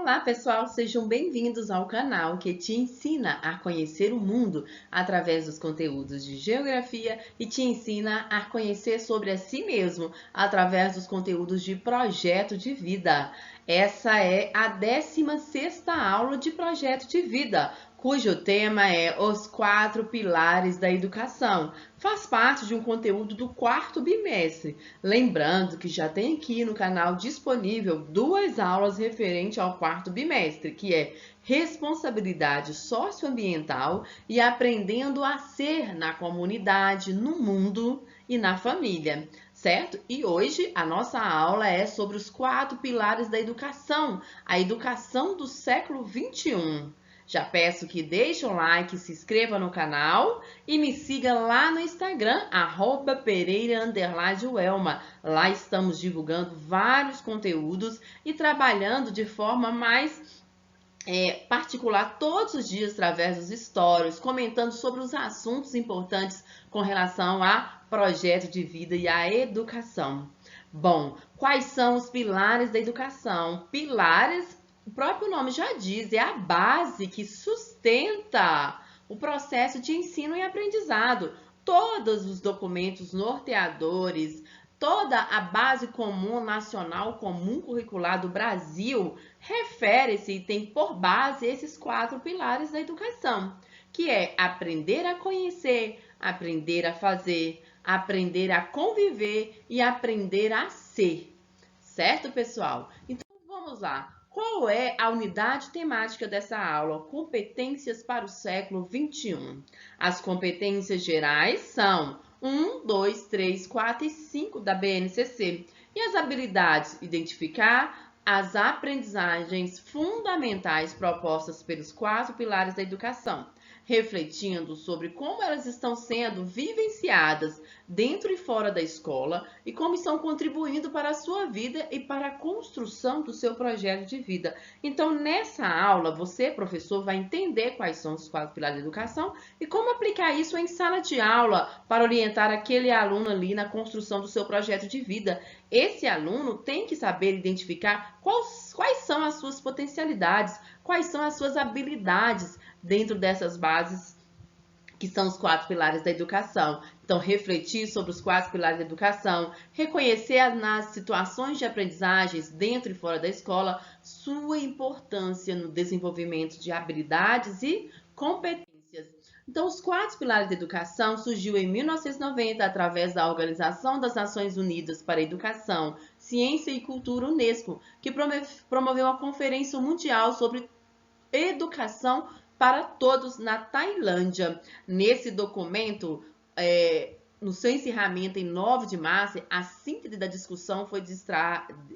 Olá, pessoal, sejam bem-vindos ao canal que te ensina a conhecer o mundo através dos conteúdos de geografia e te ensina a conhecer sobre a si mesmo através dos conteúdos de projeto de vida. Essa é a 16ª aula de projeto de vida, cujo tema é os 4 pilares da educação. Faz parte de um conteúdo do 4º bimestre. Lembrando que já tem aqui no canal disponível 2 aulas referentes ao 4º bimestre, que é responsabilidade socioambiental e aprendendo a ser na comunidade, no mundo e na família, certo? E hoje a nossa aula é sobre os 4 pilares da educação, a educação do século 21. Já peço que deixe o like, se inscreva no canal e me siga lá no Instagram, @Pereira_Welma. Lá estamos divulgando vários conteúdos e trabalhando de forma mais particular todos os dias através dos stories, comentando sobre os assuntos importantes com relação a projeto de vida e a educação. Bom, quais são os pilares da educação? Pilares, o próprio nome já diz, é a base que sustenta o processo de ensino e aprendizado. Todos os documentos norteadores, toda a base comum nacional comum curricular do Brasil refere-se e tem por base esses 4 pilares da educação, que é aprender a conhecer, aprender a fazer, aprender a conviver e aprender a ser. Certo, pessoal? Então, vamos lá. Qual é a unidade temática dessa aula? Competências para o século 21. As competências gerais são 1, 2, 3, 4 e 5 da BNCC. E as habilidades? Identificar as aprendizagens fundamentais propostas pelos 4 pilares da educação, refletindo sobre como elas estão sendo vivenciadas dentro e fora da escola e como estão contribuindo para a sua vida e para a construção do seu projeto de vida. Então, nessa aula, você, professor, vai entender quais são os 4 pilares da educação e como aplicar isso em sala de aula para orientar aquele aluno ali na construção do seu projeto de vida. Esse aluno tem que saber identificar quais são as suas potencialidades, quais são as suas habilidades dentro dessas bases que são os 4 pilares da educação. Então, refletir sobre os 4 pilares da educação, reconhecer nas situações de aprendizagens dentro e fora da escola sua importância no desenvolvimento de habilidades e competências. Então, os 4 pilares da educação surgiu em 1990 através da Organização das Nações Unidas para a Educação, Ciência e Cultura, UNESCO, que promoveu a Conferência Mundial sobre Educação para Todos na Tailândia. Nesse documento, no seu encerramento em 9 de março, a síntese da discussão foi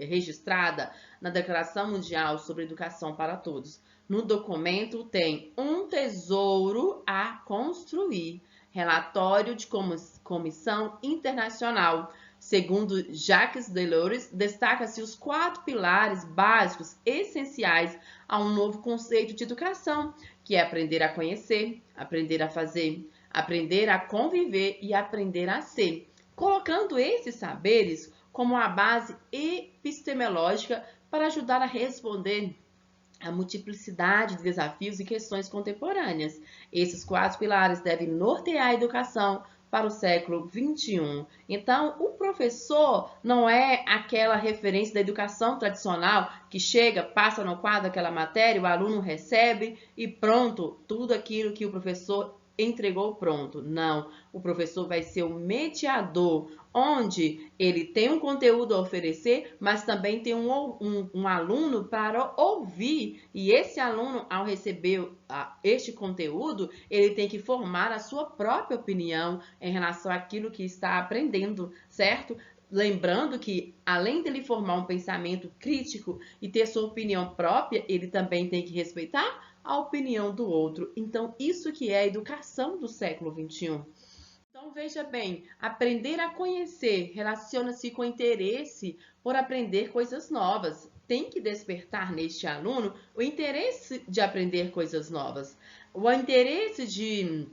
registrada na Declaração Mundial sobre Educação para Todos. No documento tem um tesouro a construir, relatório de comissão internacional. Segundo Jacques Delors, destaca-se os 4 pilares básicos essenciais a um novo conceito de educação, que é aprender a conhecer, aprender a fazer, aprender a conviver e aprender a ser, colocando esses saberes como a base epistemológica para ajudar a responder a multiplicidade de desafios e questões contemporâneas. Esses 4 pilares devem nortear a educação para o século 21. Então, o professor não é aquela referência da educação tradicional que chega, passa no quadro aquela matéria, o aluno recebe e pronto, tudo aquilo que o professor entregou pronto. Não, o professor vai ser o mediador, onde ele tem um conteúdo a oferecer, mas também tem um aluno para ouvir, e esse aluno, ao receber este conteúdo, ele tem que formar a sua própria opinião em relação àquilo que está aprendendo, certo? Lembrando que, além dele formar um pensamento crítico e ter sua opinião própria, ele também tem que respeitar a opinião do outro. Então, isso que é a educação do século 21. Então, veja bem, aprender a conhecer relaciona-se com interesse por aprender coisas novas. Tem que despertar neste aluno o interesse de aprender coisas novas, o interesse de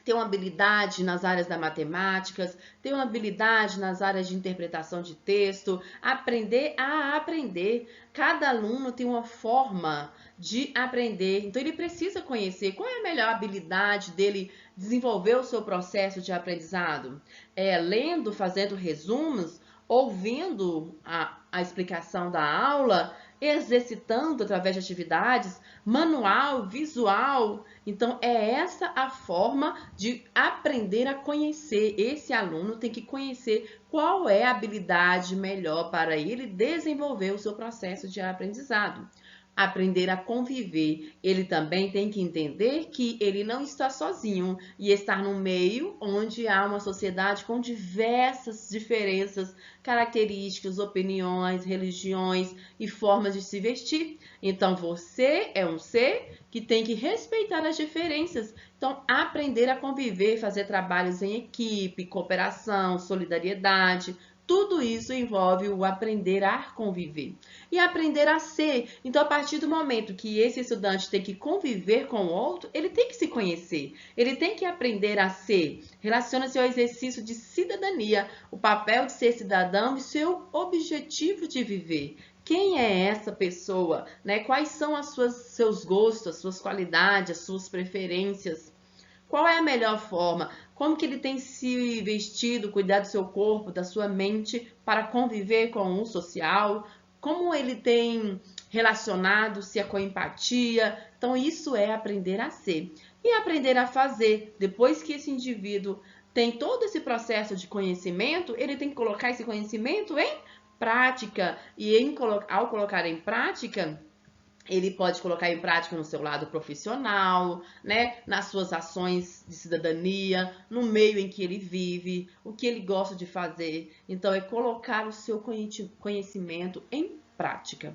ter uma habilidade nas áreas da matemática, ter uma habilidade nas áreas de interpretação de texto, aprender a aprender. Cada aluno tem uma forma de aprender, então ele precisa conhecer qual é a melhor habilidade dele desenvolver o seu processo de aprendizado. Lendo, fazendo resumos, ouvindo a explicação da aula, exercitando através de atividades, manual, visual. Então, é essa a forma de aprender a conhecer. Esse aluno tem que conhecer qual é a habilidade melhor para ele desenvolver o seu processo de aprendizado. Aprender a conviver. Ele também tem que entender que ele não está sozinho e estar no meio onde há uma sociedade com diversas diferenças, características, opiniões, religiões e formas de se vestir. Então, você é um ser que tem que respeitar as diferenças. Então, aprender a conviver, fazer trabalhos em equipe, cooperação, solidariedade, tudo isso envolve o aprender a conviver e aprender a ser. Então, a partir do momento que esse estudante tem que conviver com o outro, ele tem que se conhecer, ele tem que aprender a ser. Relaciona-se ao exercício de cidadania, o papel de ser cidadão e seu objetivo de viver. Quem é essa pessoa, né? Quais são seus gostos, as suas qualidades, as suas preferências? Qual é a melhor forma? Como que ele tem se vestido, cuidar do seu corpo, da sua mente para conviver com o social? Como ele tem relacionado-se com empatia? Então, isso é aprender a ser. E aprender a fazer. Depois que esse indivíduo tem todo esse processo de conhecimento, ele tem que colocar esse conhecimento em prática. E ao colocar em prática, ele pode colocar em prática no seu lado profissional, né? Nas suas ações de cidadania, no meio em que ele vive, o que ele gosta de fazer. Então, é colocar o seu conhecimento em prática.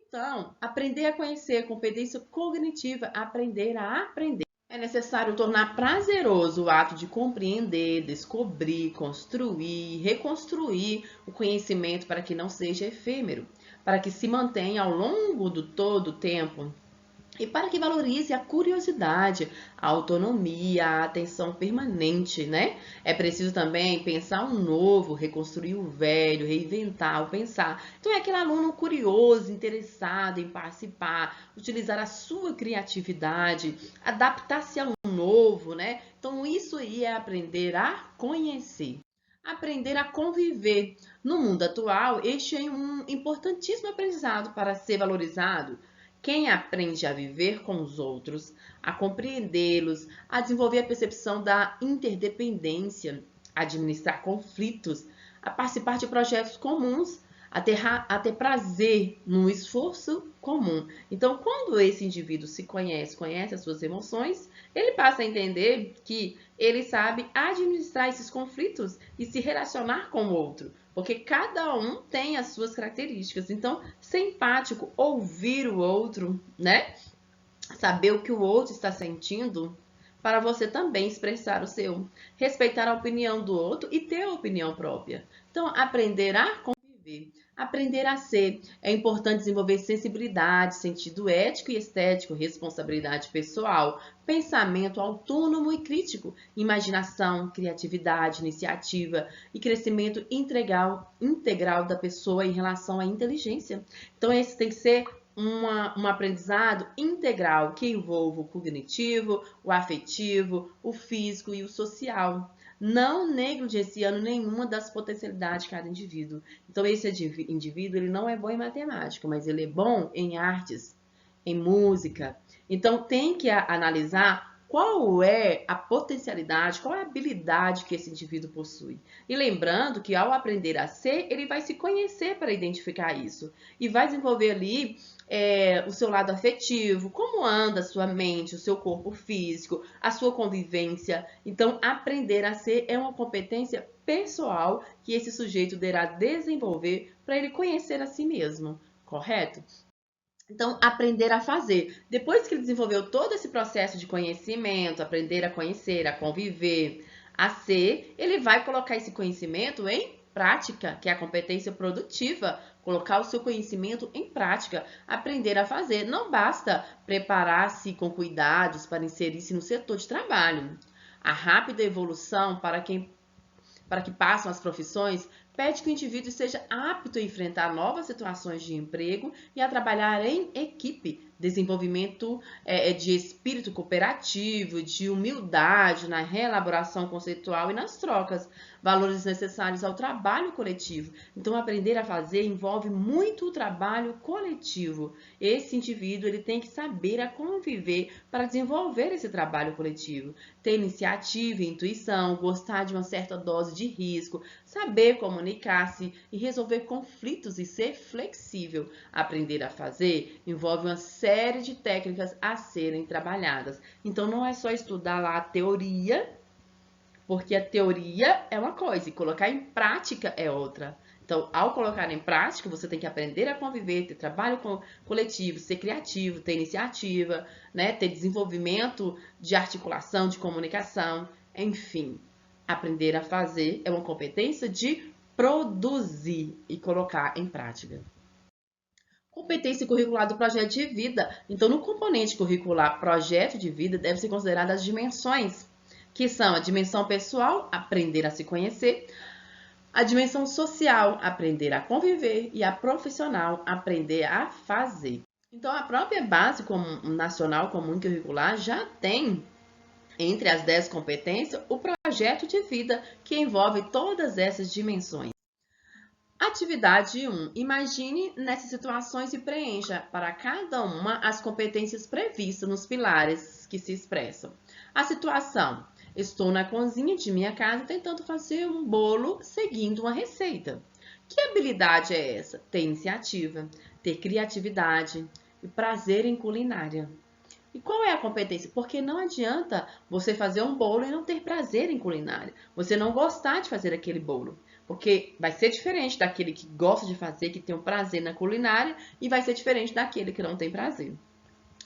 Então, aprender a conhecer, competência cognitiva, aprender a aprender. É necessário tornar prazeroso o ato de compreender, descobrir, construir, reconstruir o conhecimento para que não seja efêmero, para que se mantenha ao longo do todo o tempo e para que valorize a curiosidade, a autonomia, a atenção permanente, né? É preciso também pensar um novo, reconstruir o velho, reinventar o pensar. Então é aquele aluno curioso, interessado em participar, utilizar a sua criatividade, adaptar-se a um novo, né? Então isso aí é aprender a conhecer. Aprender a conviver. No mundo atual, este é um importantíssimo aprendizado para ser valorizado. Quem aprende a viver com os outros, a compreendê-los, a desenvolver a percepção da interdependência, a administrar conflitos, a participar de projetos comuns, a ter prazer no esforço comum. Então, quando esse indivíduo se conhece, conhece as suas emoções, ele passa a entender que ele sabe administrar esses conflitos e se relacionar com o outro, porque cada um tem as suas características. Então, ser empático, ouvir o outro, né? Saber o que o outro está sentindo, para você também expressar o seu. Respeitar a opinião do outro e ter a opinião própria. Então, aprender a conviver. Aprender a ser. É importante desenvolver sensibilidade, sentido ético e estético, responsabilidade pessoal, pensamento autônomo e crítico, imaginação, criatividade, iniciativa e crescimento integral da pessoa em relação à inteligência. Então, esse tem que ser um aprendizado integral que envolva o cognitivo, o afetivo, o físico e o social, não negligenciando nenhuma das potencialidades de cada indivíduo. Então, esse indivíduo ele não é bom em matemática, mas ele é bom em artes, em música. Então, tem que analisar qual é a potencialidade, qual é a habilidade que esse indivíduo possui. E lembrando que ao aprender a ser, ele vai se conhecer para identificar isso. E vai desenvolver ali o seu lado afetivo, como anda a sua mente, o seu corpo físico, a sua convivência. Então, aprender a ser é uma competência pessoal que esse sujeito deverá desenvolver para ele conhecer a si mesmo, correto? Então, aprender a fazer. Depois que ele desenvolveu todo esse processo de conhecimento, aprender a conhecer, a conviver, a ser, ele vai colocar esse conhecimento em prática, que é a competência produtiva. Colocar o seu conhecimento em prática, aprender a fazer. Não basta preparar-se com cuidados para inserir-se no setor de trabalho. A rápida evolução para que passam as profissões pede que o indivíduo esteja apto a enfrentar novas situações de emprego e a trabalhar em equipe. Desenvolvimento de espírito cooperativo, de humildade na reelaboração conceitual e nas trocas, valores necessários ao trabalho coletivo. Então, aprender a fazer envolve muito o trabalho coletivo. Esse indivíduo ele tem que saber a conviver para desenvolver esse trabalho coletivo, ter iniciativa e intuição, gostar de uma certa dose de risco, saber comunicar-se e resolver conflitos e ser flexível. Aprender a fazer envolve uma série de técnicas a serem trabalhadas. Então, não é só estudar lá a teoria, porque a teoria é uma coisa e colocar em prática é outra. Então, ao colocar em prática, você tem que aprender a conviver, ter trabalho coletivo, ser criativo, ter iniciativa, né? Ter desenvolvimento de articulação, de comunicação, enfim. Aprender a fazer é uma competência de produzir e colocar em prática. Competência curricular do projeto de vida. Então, no componente curricular projeto de vida, deve ser consideradas as dimensões, que são a dimensão pessoal, aprender a se conhecer, a dimensão social, aprender a conviver, e a profissional, aprender a fazer. Então, a própria Base Nacional Comum Curricular já tem, entre as 10 competências, o projeto de vida, que envolve todas essas dimensões. Atividade 1. Imagine nessas situações e preencha para cada uma as competências previstas nos pilares que se expressam. A situação. Estou na cozinha de minha casa tentando fazer um bolo seguindo uma receita. Que habilidade é essa? Ter iniciativa, ter criatividade e prazer em culinária. E qual é a competência? Porque não adianta você fazer um bolo e não ter prazer em culinária. Você não gostar de fazer aquele bolo. Porque vai ser diferente daquele que gosta de fazer, que tem um prazer na culinária, e vai ser diferente daquele que não tem prazer.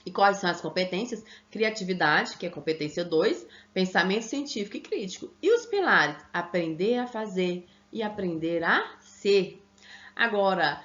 E quais são as competências? Criatividade, que é a competência 2, pensamento científico e crítico. E os pilares? Aprender a fazer e aprender a ser. Agora,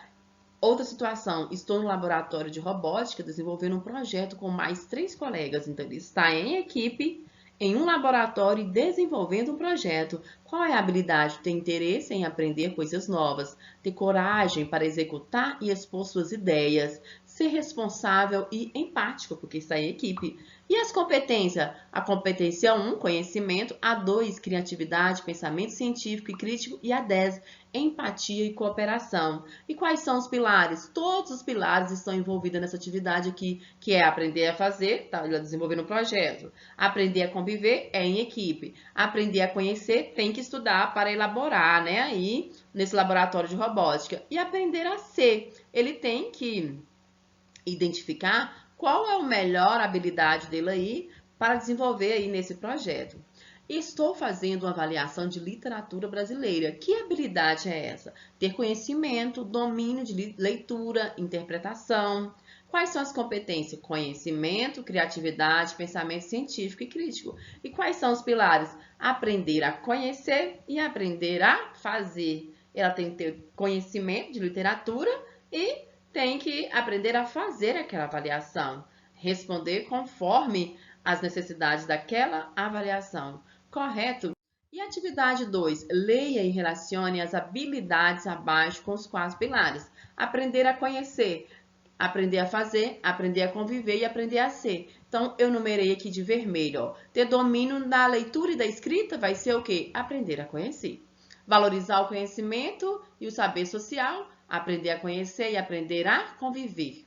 outra situação, estou no laboratório de robótica desenvolvendo um projeto com mais 3 colegas. Então, ele está em equipe, em um laboratório desenvolvendo um projeto. Qual é a habilidade? Ter interesse em aprender coisas novas, ter coragem para executar e expor suas ideias, ser responsável e empático, porque está em equipe. E as competências? A competência 1, conhecimento, a 2, criatividade, pensamento científico e crítico, e a 10, empatia e cooperação. E quais são os pilares? Todos os pilares estão envolvidos nessa atividade aqui, que é aprender a fazer, tá desenvolvendo um projeto. Aprender a conviver é em equipe. Aprender a conhecer tem que estudar para elaborar, né? Aí, nesse laboratório de robótica. E aprender a ser, ele tem que identificar qual é a melhor habilidade dele aí para desenvolver aí nesse projeto. Estou fazendo uma avaliação de literatura brasileira. Que habilidade é essa? Ter conhecimento, domínio de leitura, interpretação. Quais são as competências? Conhecimento, criatividade, pensamento científico e crítico. E quais são os pilares? Aprender a conhecer e aprender a fazer. Ela tem que ter conhecimento de literatura e tem que aprender a fazer aquela avaliação, responder conforme as necessidades daquela avaliação. Correto? E atividade 2, leia e relacione as habilidades abaixo com os 4 pilares. Aprender a conhecer, aprender a fazer, aprender a conviver e aprender a ser. Então, eu numerei aqui de vermelho, ó. Ter domínio da leitura e da escrita vai ser o quê? Aprender a conhecer. Valorizar o conhecimento e o saber social, aprender a conhecer e aprender a conviver.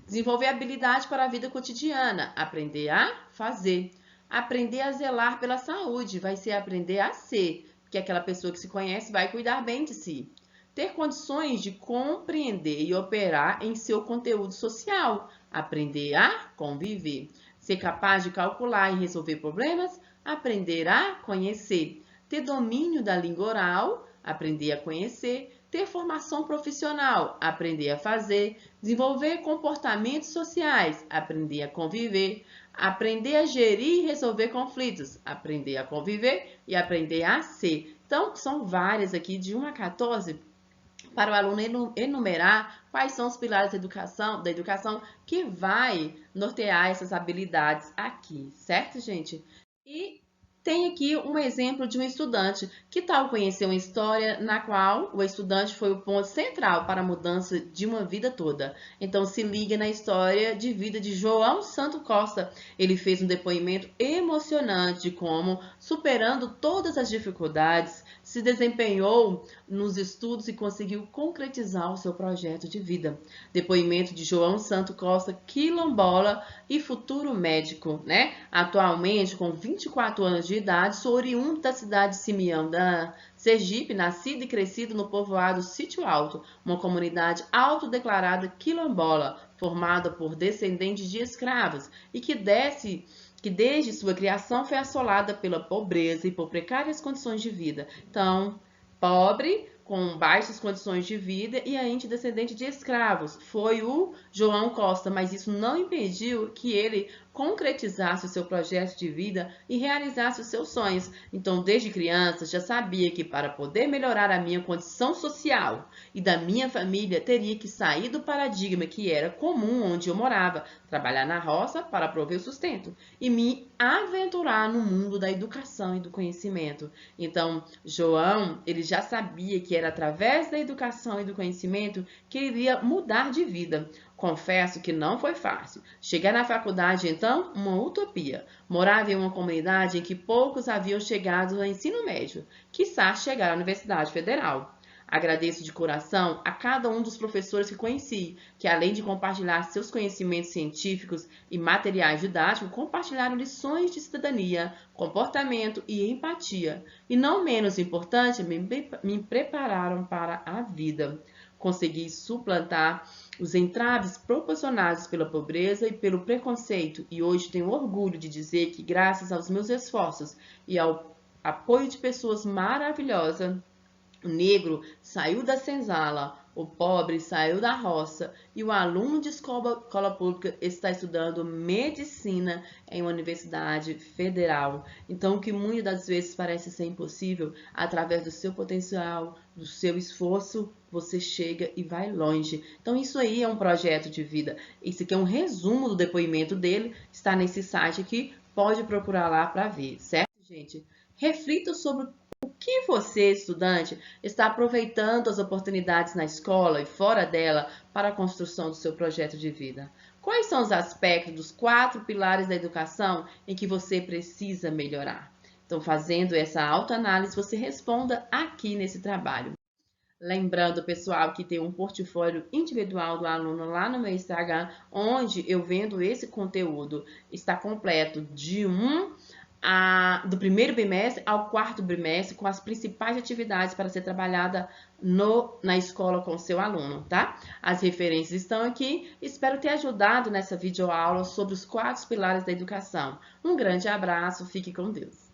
Desenvolver habilidade para a vida cotidiana, aprender a fazer. Aprender a zelar pela saúde, vai ser aprender a ser, porque aquela pessoa que se conhece vai cuidar bem de si. Ter condições de compreender e operar em seu conteúdo social, aprender a conviver. Ser capaz de calcular e resolver problemas, aprender a conhecer. Ter domínio da língua oral, aprender a conhecer. Ter formação profissional, aprender a fazer. Desenvolver comportamentos sociais, aprender a conviver. Aprender a gerir e resolver conflitos, aprender a conviver e aprender a ser. Então, são várias aqui, de 1 a 14, para o aluno enumerar quais são os pilares da educação que vai nortear essas habilidades aqui, certo, gente? E tem aqui um exemplo de um estudante. Que tal conhecer uma história na qual o estudante foi o ponto central para a mudança de uma vida toda? Então, se liga na história de vida de João Santo Costa. Ele fez um depoimento emocionante de como, superando todas as dificuldades, se desempenhou nos estudos e conseguiu concretizar o seu projeto de vida. Depoimento de João Santo Costa, quilombola e futuro médico, né? Atualmente, com 24 anos de idade, sou oriundo da cidade de Simeão, da Sergipe, nascido e crescido no povoado Sítio Alto, uma comunidade autodeclarada quilombola, formada por descendentes de escravos e que desde sua criação foi assolada pela pobreza e por precárias condições de vida. Então, pobre, com baixas condições de vida e ainda descendente de escravos. Foi o João Costa, mas isso não impediu que ele concretizasse o seu projeto de vida e realizasse os seus sonhos. Então, desde criança, já sabia que para poder melhorar a minha condição social e da minha família, teria que sair do paradigma que era comum onde eu morava, trabalhar na roça para prover o sustento e me aventurar no mundo da educação e do conhecimento. Então, João, ele já sabia que era através da educação e do conhecimento que ele iria mudar de vida. Confesso que não foi fácil. Chegar na faculdade, então, uma utopia. Morava em uma comunidade em que poucos haviam chegado ao ensino médio, quiçá chegar à Universidade Federal. Agradeço de coração a cada um dos professores que conheci, que além de compartilhar seus conhecimentos científicos e materiais didáticos, compartilharam lições de cidadania, comportamento e empatia. E não menos importante, me prepararam para a vida. Consegui suplantar os entraves proporcionados pela pobreza e pelo preconceito, e hoje tenho orgulho de dizer que, graças aos meus esforços e ao apoio de pessoas maravilhosas, o negro saiu da senzala, o pobre saiu da roça e o aluno de escola pública está estudando medicina em uma universidade federal. Então, o que muitas das vezes parece ser impossível, através do seu potencial, do seu esforço, você chega e vai longe. Então, isso aí é um projeto de vida. Esse aqui é um resumo do depoimento dele, está nesse site aqui, pode procurar lá para ver, certo, gente? Reflita sobre o que você, estudante, está aproveitando as oportunidades na escola e fora dela para a construção do seu projeto de vida. Quais são os aspectos dos 4 pilares da educação em que você precisa melhorar? Então, fazendo essa autoanálise, você responda aqui nesse trabalho. Lembrando, pessoal, que tem um portfólio individual do aluno lá no meu Instagram, onde eu vendo esse conteúdo, está completo do primeiro bimestre ao 4º bimestre, com as principais atividades para ser trabalhada na escola com o seu aluno, tá? As referências estão aqui. Espero ter ajudado nessa videoaula sobre os 4 pilares da educação. Um grande abraço, fique com Deus.